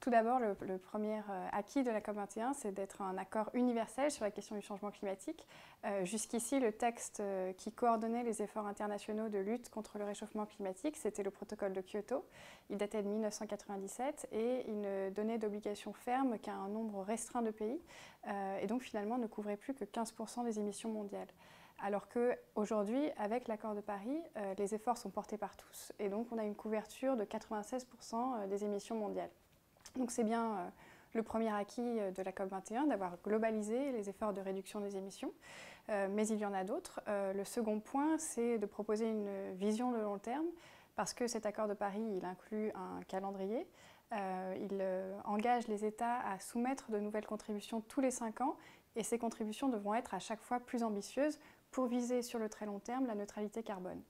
tout d'abord, le premier acquis de la COP21, c'est d'être un accord universel sur la question du changement climatique. Jusqu'ici, le texte qui coordonnait les efforts internationaux de lutte contre le réchauffement climatique, c'était le protocole de Kyoto. Il datait de 1997 et il ne donnait d'obligations fermes qu'à un nombre restreint de pays et donc finalement ne couvrait plus que 15% des émissions mondiales. Alors qu'aujourd'hui, avec l'accord de Paris, les efforts sont portés par tous et donc on a une couverture de 96% des émissions mondiales. Donc c'est bien le premier acquis de la COP21, d'avoir globalisé les efforts de réduction des émissions, mais il y en a d'autres. Le second point, c'est de proposer une vision de long terme, parce que cet accord de Paris, il inclut un calendrier. Il engage les États à soumettre de nouvelles contributions tous les 5 ans, et ces contributions devront être à chaque fois plus ambitieuses pour viser sur le très long terme la neutralité carbone.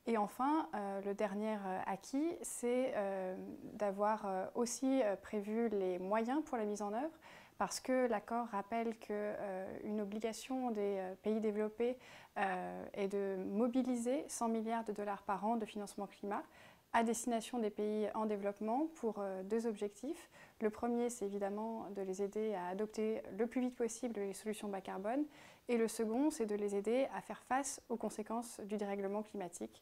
Et enfin, le dernier acquis, c'est d'avoir aussi prévu les moyens pour la mise en œuvre, parce que l'accord rappelle qu'une obligation des pays développés est de mobiliser 100 milliards de dollars par an de financement climat à destination des pays en développement pour 2 objectifs. Le premier, c'est évidemment de les aider à adopter le plus vite possible les solutions bas carbone. Et le second, c'est de les aider à faire face aux conséquences du dérèglement climatique.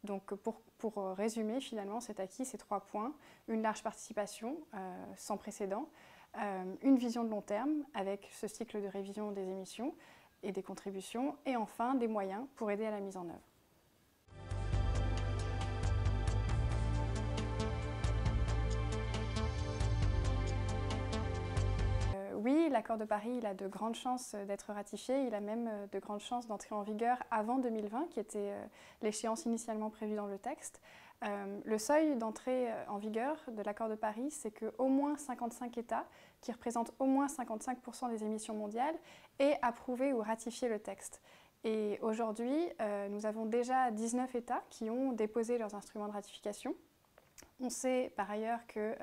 Donc pour résumer finalement cet acquis, ces 3 points, une large participation sans précédent, une vision de long terme avec ce cycle de révision des émissions et des contributions, et enfin des moyens pour aider à la mise en œuvre. Oui, l'accord de Paris, il a de grandes chances d'être ratifié, il a même de grandes chances d'entrer en vigueur avant 2020, qui était l'échéance initialement prévue dans le texte. Le seuil d'entrée en vigueur de l'accord de Paris, c'est qu'au moins 55 États, qui représentent au moins 55% des émissions mondiales, aient approuvé ou ratifié le texte. Et aujourd'hui, nous avons déjà 19 États qui ont déposé leurs instruments de ratification. On sait par ailleurs que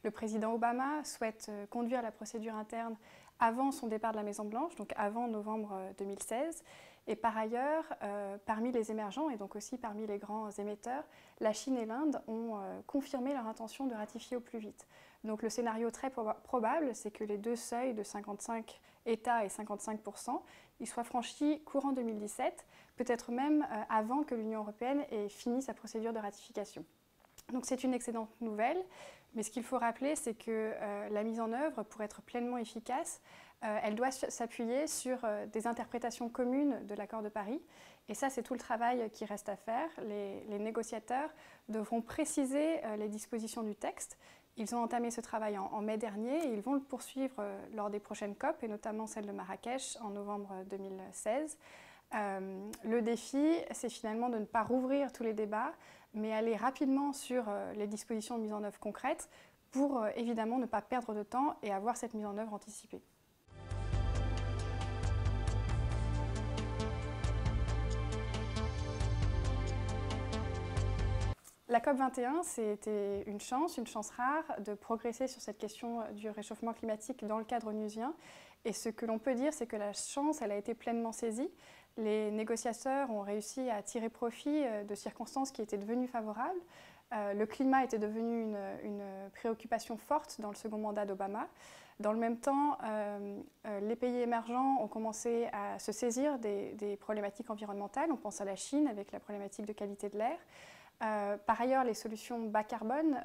le président Obama souhaite conduire la procédure interne avant son départ de la Maison-Blanche, donc avant novembre 2016. Et par ailleurs, parmi les émergents et donc aussi parmi les grands émetteurs, la Chine et l'Inde ont confirmé leur intention de ratifier au plus vite. Donc le scénario très probable, c'est que les 2 seuils de 55 États et 55%, ils soient franchis courant 2017, peut-être même avant que l'Union européenne ait fini sa procédure de ratification. Donc c'est une excellente nouvelle, mais ce qu'il faut rappeler, c'est que la mise en œuvre, pour être pleinement efficace, elle doit s'appuyer sur des interprétations communes de l'accord de Paris. Et ça, c'est tout le travail qui reste à faire. Les négociateurs devront préciser les dispositions du texte. Ils ont entamé ce travail en mai dernier et ils vont le poursuivre lors des prochaines COP, et notamment celle de Marrakech en novembre 2016. Le défi, c'est finalement de ne pas rouvrir tous les débats, mais aller rapidement sur les dispositions de mise en œuvre concrètes pour évidemment ne pas perdre de temps et avoir cette mise en œuvre anticipée. La COP21, c'était une chance rare de progresser sur cette question du réchauffement climatique dans le cadre onusien. Et ce que l'on peut dire, c'est que la chance, elle a été pleinement saisie. Les négociateurs ont réussi à tirer profit de circonstances qui étaient devenues favorables. Le climat était devenu une préoccupation forte dans le second mandat d'Obama. Dans le même temps, les pays émergents ont commencé à se saisir des problématiques environnementales. On pense à la Chine avec la problématique de qualité de l'air. Par ailleurs, les solutions bas carbone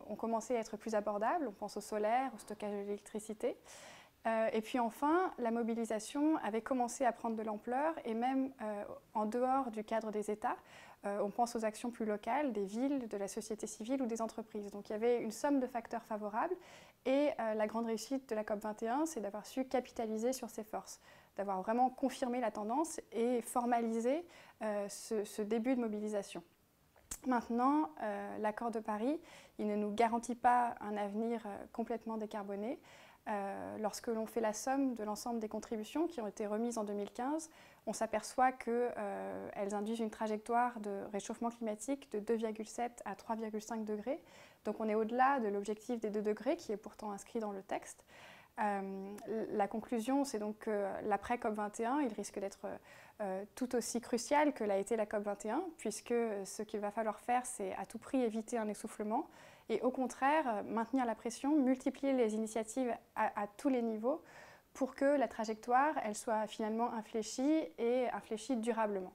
ont commencé à être plus abordables. On pense au solaire, au stockage de l'électricité. Et puis enfin, la mobilisation avait commencé à prendre de l'ampleur et même en dehors du cadre des États. On pense aux actions plus locales, des villes, de la société civile ou des entreprises. Donc il y avait une somme de facteurs favorables et la grande réussite de la COP21, c'est d'avoir su capitaliser sur ces forces, d'avoir vraiment confirmé la tendance et formalisé ce début de mobilisation. Maintenant, l'accord de Paris, il ne nous garantit pas un avenir complètement décarboné. Lorsque l'on fait la somme de l'ensemble des contributions qui ont été remises en 2015, on s'aperçoit qu'elles induisent une trajectoire de réchauffement climatique de 2,7 à 3,5 degrés. Donc on est au-delà de l'objectif des 2 degrés qui est pourtant inscrit dans le texte. La conclusion, c'est donc que l'après COP21, il risque d'être tout aussi crucial que l'a été la COP21, puisque ce qu'il va falloir faire, c'est à tout prix éviter un essoufflement et au contraire maintenir la pression, multiplier les initiatives à tous les niveaux pour que la trajectoire elle soit finalement infléchie et infléchie durablement.